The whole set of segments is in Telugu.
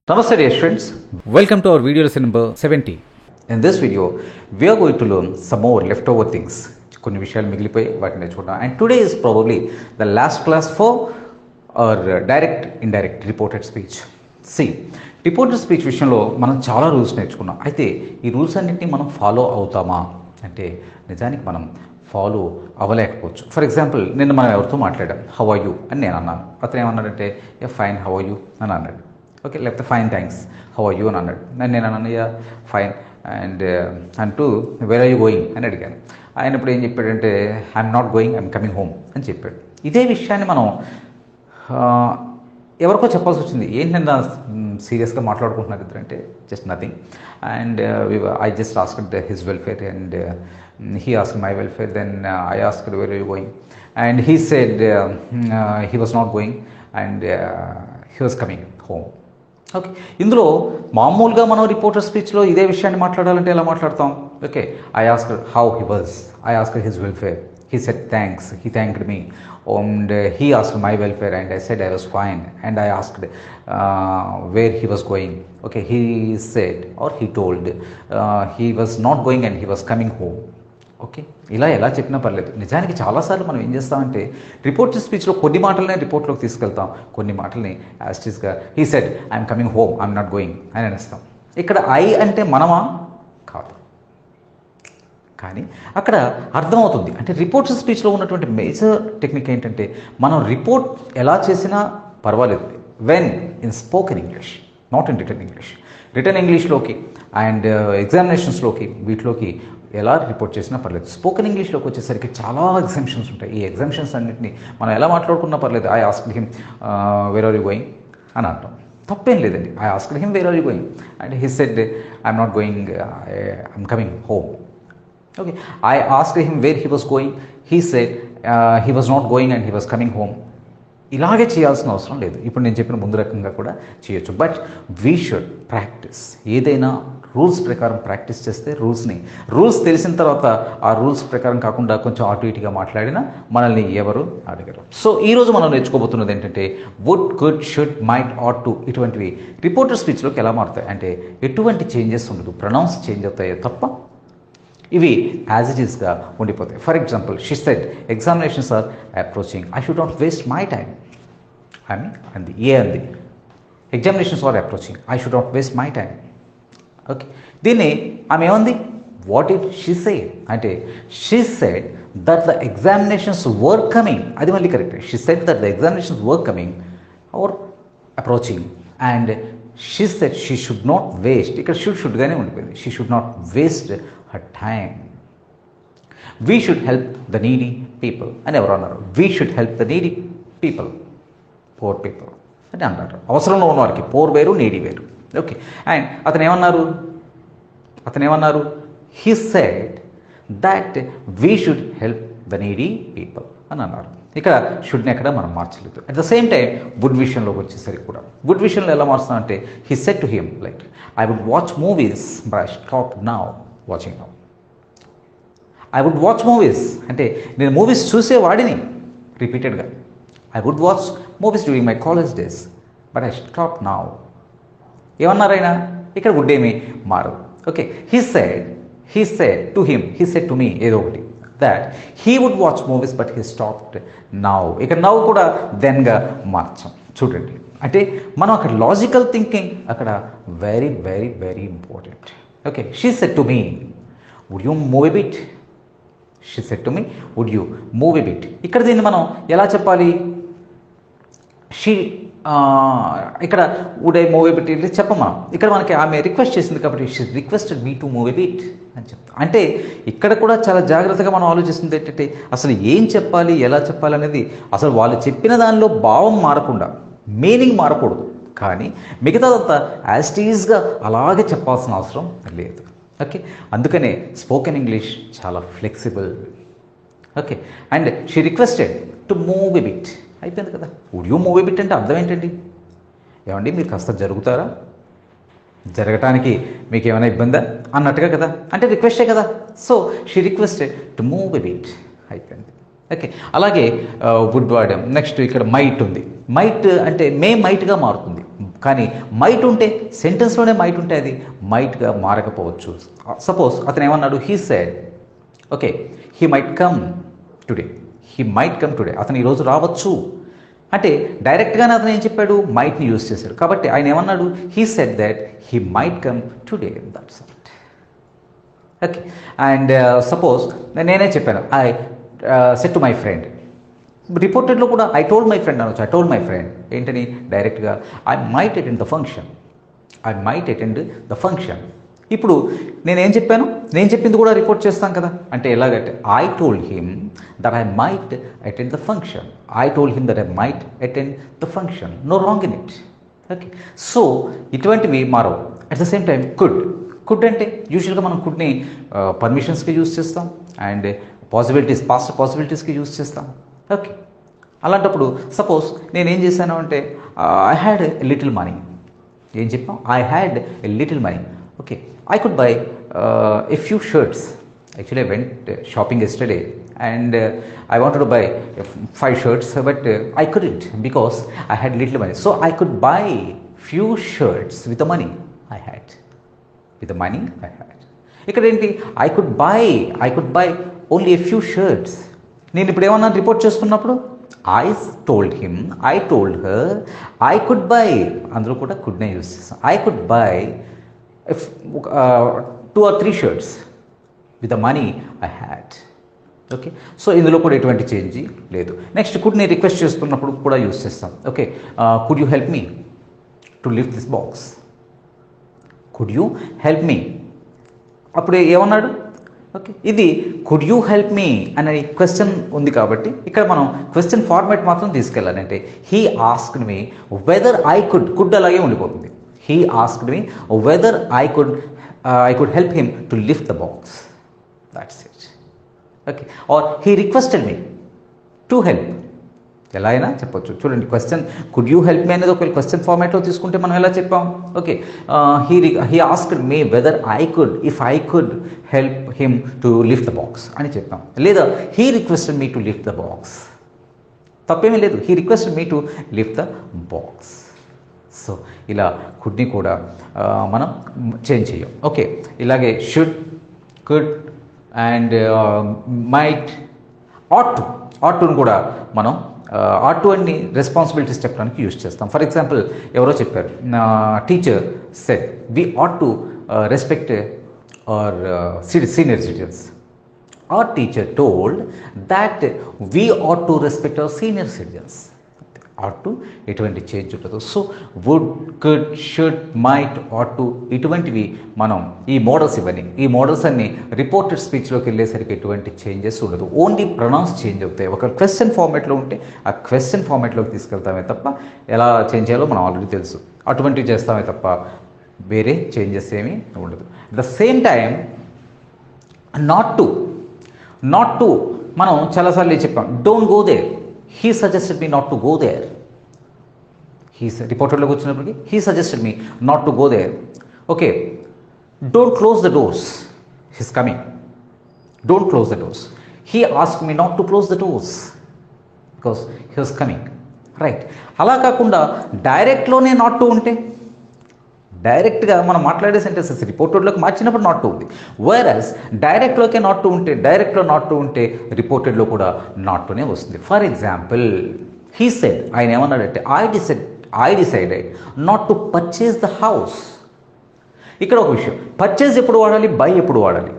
Namaste dear students, welcome to our video lesson number 70. In this video, we are going to learn some more leftover things. కొన్ని విషయాలు మిగిలిపోయి వాటిని నేర్చుకుంటాం. And today is probably the last class for our direct, indirect, reported speech. See, reported speech విషయంలో మనం చాలా రూల్స్ నేర్చుకున్నాం. అయితే ఈ రూల్స్ అన్నింటినీ మనం ఫాలో అవుతామా అంటే నిజానికి మనం ఫాలో అవ్వలేకపోవచ్చు. ఫర్ ఎగ్జాంపుల్ నిన్న మనం ఎవరితో మాట్లాడాం, హౌ ఆర్ యూ అని నేను అన్నాను. అతను ఏమన్నాడంటే ఫైన్, హౌ ఆర్ యూ అని అన్నాడు. ఓకే, లేకపోతే fine thanks, how are you అని అన్నాడు. నేను అన్నాను ఫైన్ అండ్ అంటూ వేర్ ఆర్ యూ గోయింగ్ అని అడిగాను. ఆయన ఇప్పుడు ఏం చెప్పాడంటే I'm not going, I'm coming home అని చెప్పాడు. ఇదే విషయాన్ని మనం ఎవరికో చెప్పాల్సి వచ్చింది. ఏంటన్నా సీరియస్గా మాట్లాడుకుంటున్నారు ఇద్దరంటే just nothing. And I just asked his welfare and he asked my welfare, then I asked where are you going, and he said he was not going and he was coming home. Okay, ఇందులో మామూలుగా మనం రిపోర్టర్ స్పీచ్లో ఇదే విషయాన్ని మాట్లాడాలంటే ఎలా మాట్లాడతాం? Okay, I asked how he was, I asked his welfare, he said thanks, he thanked me, and he asked my welfare and I said I was fine, and I asked where he was going. Okay, he said or he told he was not going and he was coming home. Okay, ఇలా ఎలా చెప్పినా పర్లేదు. నిజానికి చాలాసార్లు మనం ఏం చేస్తామంటే రిపోర్టర్ స్పీచ్లో కొన్ని మాటలనే రిపోర్ట్లోకి తీసుకెళ్తాం, కొన్ని మాటల్ని యాస్టిస్గా he said I'm coming home, I'm not going అని అనేస్తాం. ఇక్కడ ఐ అంటే మనమా? కాదు. కానీ అక్కడ అర్థమవుతుంది. అంటే రిపోర్టర్ స్పీచ్లో ఉన్నటువంటి మేజర్ టెక్నిక్ ఏంటంటే మనం రిపోర్ట్ ఎలా చేసినా పర్వాలేదు when in spoken English, not in written English. Written ఇంగ్లీష్లోకి అండ్ ఎగ్జామినేషన్స్లోకి వీటిలోకి ఎలా రిపోర్ట్ చేసినా పర్లేదు. స్పోకెన్ ఇంగ్లీష్లోకి వచ్చేసరికి చాలా ఎగ్జామ్షన్స్ ఉంటాయి. ఈ ఎగ్జామ్షన్స్ అన్నింటినీ మనం ఎలా మాట్లాడుకున్నా పర్లేదు. I asked him where are you going అని అంటాం, తప్పేం లేదండి. I asked him where are you going and he said I'm not going, I'm coming home. Okay, I asked him where he was going, he said he was not going and he was coming home. ఇలాగే చేయాల్సిన అవసరం లేదు. ఇప్పుడు నేను చెప్పిన ముందు రకంగా కూడా చేయొచ్చు. But we should practice. ఏదైనా రూల్స్ ప్రకారం ప్రాక్టీస్ చేస్తే రూల్స్ తెలిసిన తర్వాత ఆ రూల్స్ ప్రకారం కాకుండా కొంచెం అటు ఇటుగా మాట్లాడినా మనల్ని ఎవరు అడగరు. సో ఈరోజు మనం నేర్చుకోబోతున్నది ఏంటంటే would, could, should, might, ought to, ఇటువంటివి రిపోర్టర్ స్పీచ్లోకి ఎలా మారుతాయి అంటే ఎటువంటి చేంజెస్ ఉండదు, ప్రొనౌన్స్ చేంజ్ అవుతాయో తప్ప ఇవి యాజ్ ఇట్ ఈస్గా ఉండిపోతాయి. For example she said examinations are approaching, I should not waste my time అని అంది. అంది examinations are approaching, I should not waste my time. Okay, దీన్ని ఆమె ఏమంది? వాట్ ఇట్ షీ సే అంటే she said that the examinations were coming, అది మళ్ళీ correct. She said that the examinations were coming are approaching and she said she should not waste, ఇక్కడ షుడ్గానే ఉండిపోయింది. She should not waste her time. We should help the needy people అని ఎవరు అన్నారు? We should help the needy people, poor people అని అన్నారు. అవసరంలో ఉన్న వారికి పోర్ వేరు, నీడీ వేరు. ఓకే, అండ్ అతను ఏమన్నారు? He said that we should help the needy people అని అన్నారు. ఇక్కడ షుడ్ని ఎక్కడ మనం మార్చలేదు. At the same time would విషయంలోకి వచ్చేసరికి కూడా వుడ్ విషయంలో ఎలా మార్చుతాం అంటే he said to him like I would watch movies but I stop now watching now. I would watch movies అంటే నేను మూవీస్ చూసేవాడిని రిపీటెడ్గా. I would watch movies during my college days but I stop now. ఏమన్నారైనా ఇక్కడ వుడ్ ఏమి మారదు. Okay, he said to him, he said to me ఏదో ఒకటి that he would watch movies but he stopped now. ఇక్కడ నౌ కూడా దెన్గా మార్చాం. చూడండి, అంటే మనం అక్కడ లాజికల్ థింకింగ్ అక్కడ very very very important. Okay, she said to me would you move a bit, she said to me would you move a bit. ఇక్కడ దీన్ని మనం ఎలా చెప్పాలి? ఇక్కడ would I move a bit చెప్పమా? ఇక్కడ మనకి ఆమె రిక్వెస్ట్ చేసింది కాబట్టి she requested me to move a bit అని చెప్తాం. అంటే ఇక్కడ కూడా చాలా జాగ్రత్తగా మనం ఆలోచిస్తుంది ఏంటంటే అసలు ఏం చెప్పాలి, ఎలా చెప్పాలి అనేది అసలు వాళ్ళు చెప్పిన దానిలో భావం మారకుండా, మీనింగ్ మారకూడదు. కానీ మిగతాదంతా యాజ్ ఇట్ ఈజ్గా అలాగే చెప్పాల్సిన అవసరం లేదు. ఓకే, అందుకనే స్పోకెన్ ఇంగ్లీష్ చాలా flexible. Okay, and she requested to move a bit, అయిపోయింది కదా. Would you move a bit అంటే అర్థం ఏంటండి? ఏమండి మీరు కాస్త జరుగుతారా, జరగటానికి మీకు ఏమైనా ఇబ్బందా అన్నట్టుగా కదా, అంటే రిక్వెస్టే కదా. So she requested to move a bit, అయిపోయింది. ఓకే, అలాగే వుడ్ వాడాం. నెక్స్ట్ ఇక్కడ మైట్ ఉంది. మైట్ అంటే మే మైట్గా మారుతుంది. కానీ మైట్ ఉంటే, సెంటెన్స్లోనే మైట్ ఉంటే అది మైట్గా మారకపోవచ్చు. సపోజ్ అతను ఏమన్నాడు, he said okay he might come today, he might come today, అతను ఈరోజు రావచ్చు అంటే డైరెక్ట్గానే అతను ఏం చెప్పాడు, మైట్ని యూజ్ చేశాడు. కాబట్టి ఆయన ఏమన్నాడు, he said that he might come today, that's all. Okay and suppose నేనే చెప్పాను, I said to my friend, రిపోర్టెడ్లో కూడా ఐ టోల్డ్ మై ఫ్రెండ్ అనొచ్చు. ఐ టోల్డ్ మై ఫ్రెండ్ ఏంటని, డైరెక్ట్గా I might attend the function, I might attend the function. ఇప్పుడు నేనేం చెప్పాను, నేను చెప్పింది కూడా రిపోర్ట్ చేస్తాను కదా, అంటే ఎలాగంటే I told him that I might attend the function, I told him that I might attend the function, no wrong in it. Okay so ఇటువంటివి మారవు. At the same time could అంటే యూజువల్గా మనం కుడ్ని పర్మిషన్స్కి యూజ్ చేస్తాం అండ్ పాసిబిలిటీస్, పాస్ట్ పాసిబిలిటీస్కి యూజ్ చేస్తాం. ఓకే అలాంటప్పుడు సపోజ్ నేనేం చేశాను అంటే I had a little money, ఏం చెప్పాం, I had a little money. Okay I could buy a few shirts. Actually, I went shopping yesterday and I wanted to buy 5 shirts, but I couldn't because I had little money. So I could buy few shirts with the money I had. With the money I had. ఇక్కడ ఏంటి, I could buy only a few shirts. నేను ఇప్పుడు ఏమన్నా రిపోర్ట్ చేస్తున్నప్పుడు I told him, I told her, I could buy, అందులో కూడా couldనే యూజ్ చేస్తాం. I could buy 2 or 3 shirts with the money I had. Okay so ఇందులో కూడా ఎటువంటి చేంజ్ లేదు. నెక్స్ట్ కుడ్ నేను రిక్వెస్ట్ చేస్తున్నప్పుడు కూడా యూజ్ చేస్తాం. Okay could you help me to lift this box, could you help me, అప్పుడు ఏమన్నాడు, ఓకే ఇది కుడ్ యూ హెల్ప్ మీ అనే క్వశ్చన్ ఉంది కాబట్టి ఇక్కడ మనం క్వశ్చన్ ఫార్మాట్ మాత్రం తీసుకెళ్ళాలి. అంటే he asked me weather I could అలాగే ఉండిపోతుంది. He asked me whether I could help him to lift the box. That's it. Okay. Or he requested me to help. ఎలా అయినా చెప్పొచ్చు. చూడండి question could you help me అనేది ఒక క్వశ్చన్ ఫార్మాట్లో తీసుకుంటే మనం ఎలా చెప్పాం, okay he asked me whether if I could help him to lift the box అని చెప్పాం. లేదా he requested me to lift the box, తప్పేమీ లేదు, he requested me to lift the box. So ఇలా కుడ్ని కూడా మనం చేంజ్ చేయం. ఓకే ఇలాగే షుడ్, కుడ్ అండ్ మైట్, ఆట్ టును కూడా మనం ఆట్ టు అన్ని రెస్పాన్సిబిలిటీస్ చెప్పడానికి యూజ్ చేస్తాం. ఫర్ ఎగ్జాంపుల్ ఎవరో చెప్పారు, teacher said we ought to respect our senior citizens. Our teacher told that we ought to respect our senior citizens. ought to ఎటువంటి చేంజ్ ఉండదు. So would, could, should, might, ought to ఇటువంటివి మనం ఈ మోడల్స్ అన్ని రిపోర్టెడ్ స్పీచ్లోకి వెళ్ళేసరికి ఎటువంటి చేంజెస్ ఉండదు, ఓన్లీ ప్రొనౌన్స్ చేంజ్ అవుతాయి. ఒక క్వశ్చన్ ఫార్మాట్లో ఉంటే ఆ క్వశ్చన్ ఫార్మాట్లోకి తీసుకెళ్తామే తప్ప ఎలా చేంజ్ చేయాలో మనం ఆల్రెడీ తెలుసు, అటువంటివి చేస్తామే తప్ప వేరే చేంజెస్ ఏమీ ఉండదు. At the same time not to మనం చాలాసార్లు చెప్పాం, don't go there, he suggested me not to go there. రిపోర్టర్లోకి వచ్చినప్పటికీ he suggested me not to go there. Okay don't close the doors, he's coming, don't close the doors. He asked me not to close the doors because he was coming, right. అలా కాకుండా డైరెక్ట్లోనే నాట్ టు ఉంటే, డైరెక్ట్గా మనం మాట్లాడే సెంటెన్సెస్ రిపోర్టెడ్లోకి మార్చినప్పుడు నాట్ టు ఉంది. వేరస్ డైరెక్ట్లోకే నాట్ టు ఉంటే, డైరెక్ట్లో నాట్ టు ఉంటే రిపోర్టెడ్లో కూడా నాట్ టునే వస్తుంది. ఫర్ ఎగ్జాంపుల్ హీ సెడ్, ఆయన ఏమన్నాడంటే I decided not to purchase the house. ఇక్కడ ఒక విషయం, పర్చేజ్ ఎప్పుడు వాడాలి, బై ఎప్పుడు వాడాలి.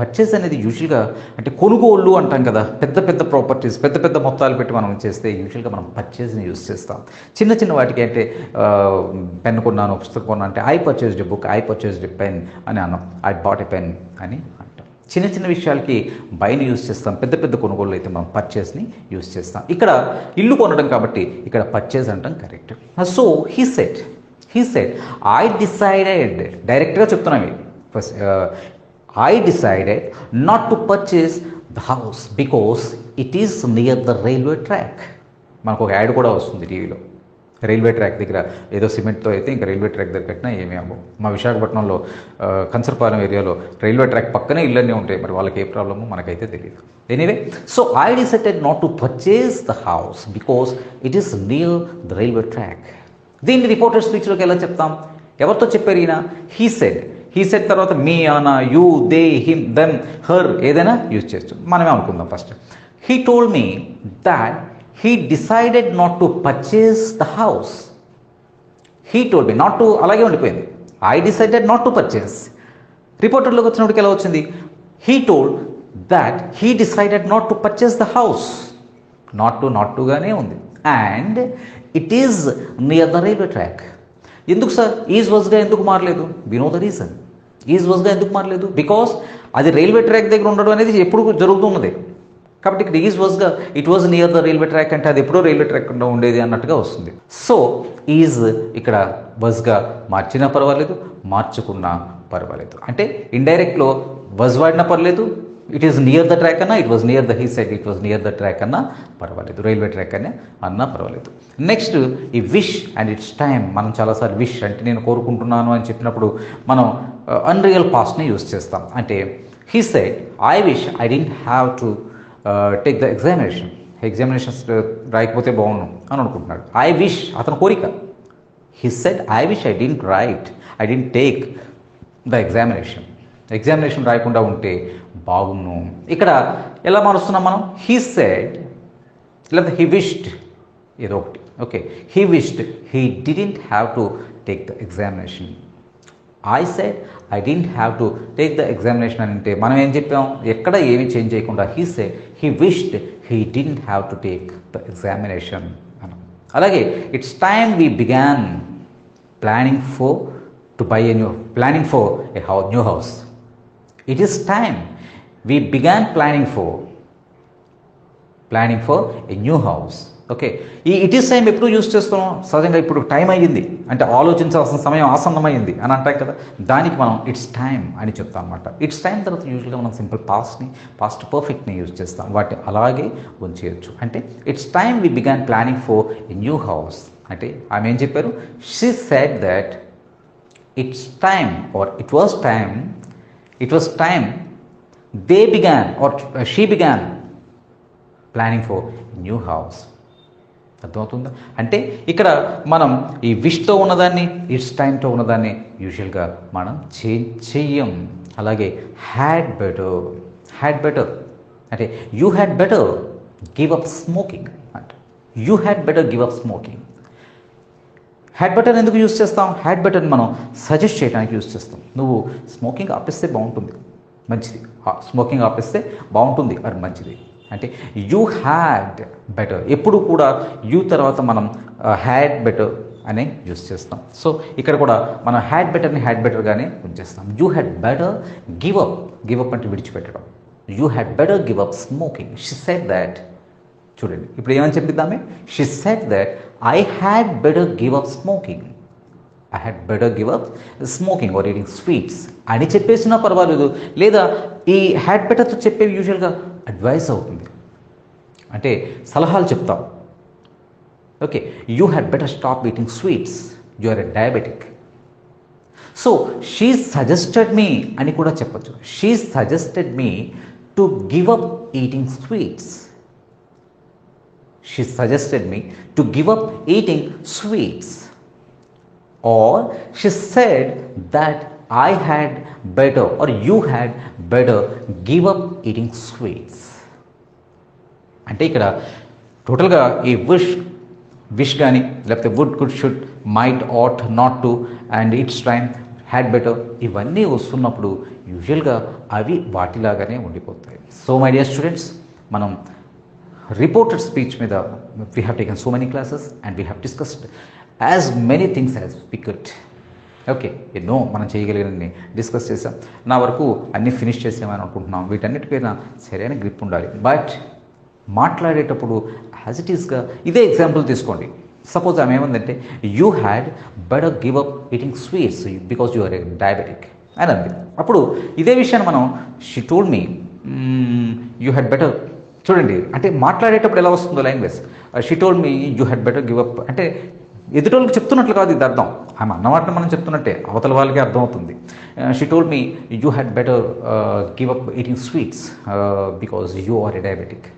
పర్చేజ్ అనేది యూజువల్గా అంటే కొనుగోళ్ళు అంటాం కదా, పెద్ద పెద్ద ప్రాపర్టీస్ పెద్ద పెద్ద మొత్తాలు పెట్టి మనం చేస్తే యూజువల్గా మనం పర్చేజ్ని యూజ్ చేస్తాం. చిన్న చిన్న వాటికి అంటే పెన్ కొన్నాను, పుస్తకం కొన్నాను అంటే I purchased a book, I purchased a pen అని అన్నాం, ఐ బాట్ ఎ పెన్ అని అంటాం. చిన్న చిన్న విషయాలకి బైని యూజ్ చేస్తాం, పెద్ద పెద్ద కొనుగోళ్ళు అయితే మనం పర్చేజ్ని యూజ్ చేస్తాం. ఇక్కడ ఇల్లు కొనడం కాబట్టి ఇక్కడ పర్చేజ్ అంటాం correct. So he said I decided, డైరెక్ట్గా చెప్తున్నాం first, I decided not to purchase the house because it is near the railway track. మనకు ఒక యాడ్ కూడా వస్తుంది టీవీలో, రైల్వే ట్రాక్ దగ్గర ఏదో సిమెంట్తో అయితే ఇంకా రైల్వే ట్రాక్ దగ్గర కట్టినా ఏమీ అవ్వవు. మా విశాఖపట్నంలో కంచరపాలెం ఏరియాలో రైల్వే ట్రాక్ పక్కనే ఇళ్ళన్నీ ఉంటాయి, మరి వాళ్ళకి ఏ ప్రాబ్లమో మనకైతే తెలియదు. Anyway so I decided not to purchase the house because it is near the railway track. దీన్ని రిపోర్టర్ స్పీచ్లోకి ఎలా చెప్తాం? ఎవరితో చెప్పారు ఈయన? హీ సెడ్ తర్వాత మీ, అనా, you, they, him, them, her ఏదైనా యూజ్ చేయొచ్చు. మనమే అనుకుందాం first. He told me that he decided not to purchase the house. He told me, not to అలాగే ఉండిపోయింది. I decided not to purchase. రిపోర్టర్లోకి వచ్చినప్పటికి ఎలా వచ్చింది? He told that he decided not to purchase the house. Not టుగానే ఉంది. And it is near the railway track. ఎందుకు సార్ ఈజ్ వాజ్గా ఎందుకు మారలేదు? We know the reason. Is వాజ్గా ఎందుకు మారలేదు? బికాస్ అది రైల్వే ట్రాక్ దగ్గర ఉండడం అనేది ఎప్పుడు జరుగుతున్నది. కాబట్టి ఇక్కడ ఈజ్ వాజ్గా it was near the railway track అంటే అది ఎప్పుడో రైల్వే ట్రాక్ ఉండేది అన్నట్టుగా వస్తుంది. సో ఈజ్ ఇక్కడ వాజ్గా మార్చినా పర్వాలేదు, మార్చుకున్నా పర్వాలేదు. అంటే ఇండైరెక్ట్లో వాజ్ వాడినా పర్లేదు, it is near the track అన్నా, it was near the he said it was near the track అన్నా పర్వాలేదు, రైల్వే ట్రాక్ అన్నా పర్వాలేదు. నెక్స్ట్ ఈ విష్ అండ్ ఇట్స్ టైమ్. మనం చాలాసార్లు విష్ అంటే నేను కోరుకుంటున్నాను అని చెప్పినప్పుడు మనం అన్రియల్ పాస్ట్ని యూజ్ చేస్తాం. అంటే he said I wish I didn't have to take the examinations రాయకపోతే బాగున్నాను అని అనుకుంటున్నాడు. ఐ విష్ అతని కోరిక. He said I wish I didn't take the examination రాయకుండా ఉంటే బాగున్ను. ఇక్కడ ఎలా మారుస్తున్నాం మనం? హీ సెడ్ లేదా హీ విష్డ్ ఏదో ఒకటి. Okay, he wished he didn't have to take the examination. I said I didn't have to take the examination అని అంటే మనం ఏం చెప్పాం? ఎక్కడ ఏమీ చేంజ్ చేయకుండా he said he wished he didn't have to take the examination అన్నాం. అలాగే it's time we began planning for new house. It is time we began planning for a new house. Okay, ఈ ఇట్ ఈస్ టైం ఎప్పుడు యూజ్ చేస్తున్నాం? సహజంగా ఇప్పుడు టైం అయ్యింది అంటే ఆలోచించాల్సిన సమయం ఆసన్నమైంది అని అంటాం కదా, దానికి మనం ఇట్స్ టైం అని చెప్తాం అనమాట. ఇట్స్ టైం తర్వాత యూజువల్గా మనం సింపుల్ పాస్ట్ పర్ఫెక్ట్ని యూజ్ చేస్తాం, వాటిని అలాగే ఉంచేయచ్చు. అంటే it's time we began planning for a new house అంటే ఆమె ఏం చెప్పారు? She said that it's time or it was time they began or she began planning for new house. అర్థమవుతుందా? అంటే ఇక్కడ మనం ఈ విష్తో ఉన్నదాన్ని ఇట్స్ టైంతో ఉన్నదాన్ని యూజువల్గా మనం చెయ్యం. అలాగే హ్యాడ్ బెటర్ అంటే you had better give up smoking అంటే you had better give up smoking. Had better ఎందుకు యూజ్ చేస్తాం? హ్యాడ్ బెటర్ని మనం సజెస్ట్ చేయడానికి యూజ్ చేస్తాం. నువ్వు స్మోకింగ్ ఆపేస్తే బాగుంటుంది, మంచిది. స్మోకింగ్ ఆపేస్తే బాగుంటుంది అది మంచిది అంటే యూ హ్యాడ్ బెటర్. ఎప్పుడు కూడా యూ తర్వాత మనం హ్యాడ్ బెటర్ అనే యూజ్ చేస్తాం. సో ఇక్కడ కూడా మనం హ్యాడ్ బెటర్గానే ఉంచేస్తాం. You had better give up అంటే విడిచిపెట్టడం. You had better give up smoking. She said that. చూడండి ఇప్పుడు ఏమని చెప్పిద్దామే? She said that I had better give up smoking or eating sweets అని చెప్పేసినా పర్వాలేదు. లేదా ఈ హ్యాడ్ బెటర్తో చెప్పేవి యూజువల్గా అడ్వైస్ అవుతుంది అంటే సలహాలు చెప్తాం. Okay, you had better stop eating sweets, you are a diabetic. So she suggested me అని కూడా చెప్పచ్చు. She suggested me to give up eating sweets. She suggested me to give up eating sweets. Or she said that I had better or you had better give up eating sweets. అంటే ఇక్కడ టోటల్గా ఈ విష్ కానీ లేకపోతే would, could, should, might, ought, not to and it's time, had better ఇవన్నీ వస్తున్నప్పుడు యూజువల్గా అవి వాటిలాగానే ఉండిపోతాయి. సో మై డియర్ స్టూడెంట్స్, మనం reported speech మీద we have taken so many classes and we have discussed as many things as we could. Okay, ఎన్నో మనం చేయగలిగినన్ని డిస్కస్ చేసాం. నా వరకు అన్నీ ఫినిష్ చేసామని అనుకుంటున్నాం. వీటన్నిటిపైన సరైన గ్రిప్ ఉండాలి. బట్ మాట్లాడేటప్పుడు యాజ్ ఇట్ ఈస్గా ఇదే ఎగ్జాంపుల్ తీసుకోండి. సపోజ్ ఆమె ఏమందంటే you had better give up eating sweets because you are a diabetic అని అంది. అప్పుడు ఇదే విషయాన్ని మనం she told me you had better. చూడండి అంటే మాట్లాడేటప్పుడు ఎలా వస్తుందో language. She told me you had better give up అంటే ఎదుటోళ్ళకి చెప్తున్నట్లు కాదు ఇది అర్థం. ఆమె అన్నమాటను మనం చెప్తున్నట్టే అవతల వాళ్ళకి అర్థమవుతుంది. She told me you had better give up eating sweets because you are a diabetic.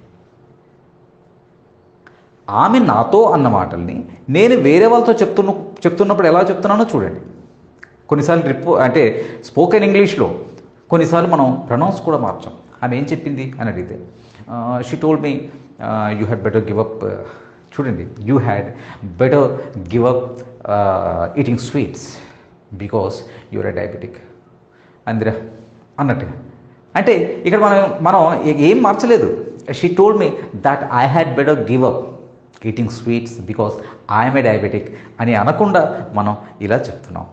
ఆమె నాతో అన్న మాటల్ని నేను వేరే వాళ్ళతో చెప్తున్నప్పుడు ఎలా చెప్తున్నానో చూడండి. కొన్నిసార్లు అంటే స్పోకెన్ ఇంగ్లీష్లో కొన్నిసార్లు మనం ప్రొనౌన్స్ కూడా మార్చాం. ఆమె ఏం చెప్పింది అని అడిగితే she told me you had better give up, చూడండి, you had better give up eating sweets because you're a diabetic అందిరా అన్నట్టుగా. అంటే ఇక్కడ మనం ఏం మార్చలేదు. She told me that I had better give up eating sweets because I'm a diabetic అని అనకుండా మనం ఇలా చెప్తున్నాం.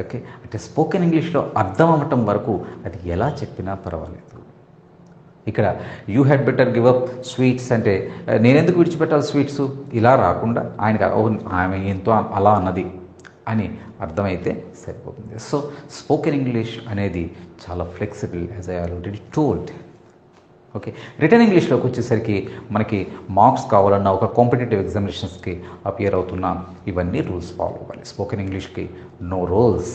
ఓకే, అంటే స్పోకెన్ ఇంగ్లీష్లో అర్థం అవ్వటం వరకు అది ఎలా చెప్పినా పర్వాలేదు. ఇక్కడ you had better give up sweets అంటే నేనెందుకు విడిచిపెట్టాలి స్వీట్స్, ఇలా రాకుండా ఆయనకి ఆమె ఎంతో అలా అన్నది అని అర్థమైతే సరిపోతుంది. సో స్పోకెన్ ఇంగ్లీష్ అనేది చాలా flexible, as I already told. Okay, return ఇంగ్లీష్లోకి వచ్చేసరికి మనకి మార్క్స్ కావాలన్నా ఒక కాంపిటేటివ్ ఎగ్జామినేషన్స్కి అపియర్ అవుతున్నా ఇవన్నీ రూల్స్ ఫాలో అవ్వాలి. స్పోకెన్ ఇంగ్లీష్కి నో రూల్స్,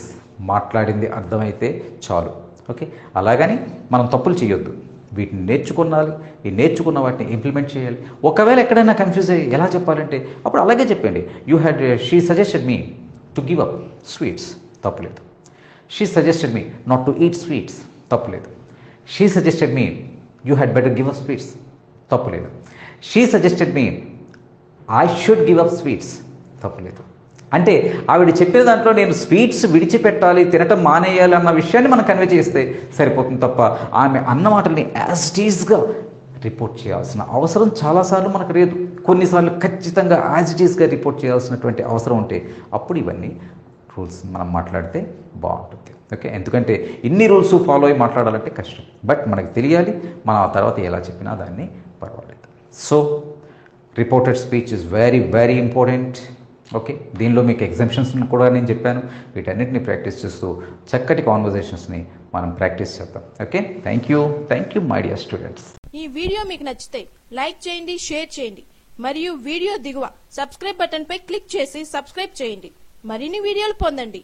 మాట్లాడింది అర్థమైతే చాలు. ఓకే, అలాగని మనం తప్పులు చేయొద్దు, వీటిని నేర్చుకున్నాలి, ఈ నేర్చుకున్న వాటిని ఇంప్లిమెంట్ చేయాలి. ఒకవేళ ఎక్కడైనా కన్ఫ్యూజ్ అయ్యి ఎలా చెప్పాలంటే అప్పుడు అలాగే చెప్పండి. She suggested me to give up sweets, తప్పులేదు. She suggested me not to eat sweets, తప్పులేదు. She suggested me you had better give up sweets, తప్పులేదు. She suggested me I should give up sweets, తప్పులేదు. అంటే ఆవిడ చెప్పిన దాంట్లో నేను స్వీట్స్ విడిచిపెట్టాలి, తినటం మానేయాలి అన్న విషయాన్ని మనం కన్వే చేస్తే సరిపోతుంది తప్ప ఆమె అన్న మాటల్ని యాజ్ ఇట్ ఈస్గా రిపోర్ట్ చేయాల్సిన అవసరం చాలాసార్లు మనకు లేదు. కొన్నిసార్లు ఖచ్చితంగా యాజ్ ఇట్ ఈస్గా రిపోర్ట్ చేయాల్సినటువంటి అవసరం ఉంటే అప్పుడు ఇవన్నీ రూల్స్ మనం మాట్లాడితే బాగుంటుంది. ఓకే, ఎందుకంటే ఇన్ని రూల్స్ ఫాలో అయ్యి మాట్లాడాలంటే కష్టం, బట్ మనకు తెలియాలి, మనం ఆ తర్వాత ఎలా చెప్పినా దాన్ని పర్వాలేదు. So reported speech is very very important. Okay, దీనిలో మీకు ఎగ్జామ్షన్స్ కూడా నేను చెప్పాను. వీటన్నిటిని ప్రాక్టీస్ చేస్తూ చక్కటి కాన్వర్జేషన్స్ని మనం ప్రాక్టీస్ చేద్దాం. Okay, thank you my dear students. ఈ వీడియో మీకు నచ్చితే లైక్ చేయండి, షేర్ చేయండి మరియు వీడియో దిగువ సబ్స్క్రైబ్ బటన్ పై క్లిక్ చేసి సబ్స్క్రైబ్ చేయండి. మరిన్ని వీడియోలు పొందండి.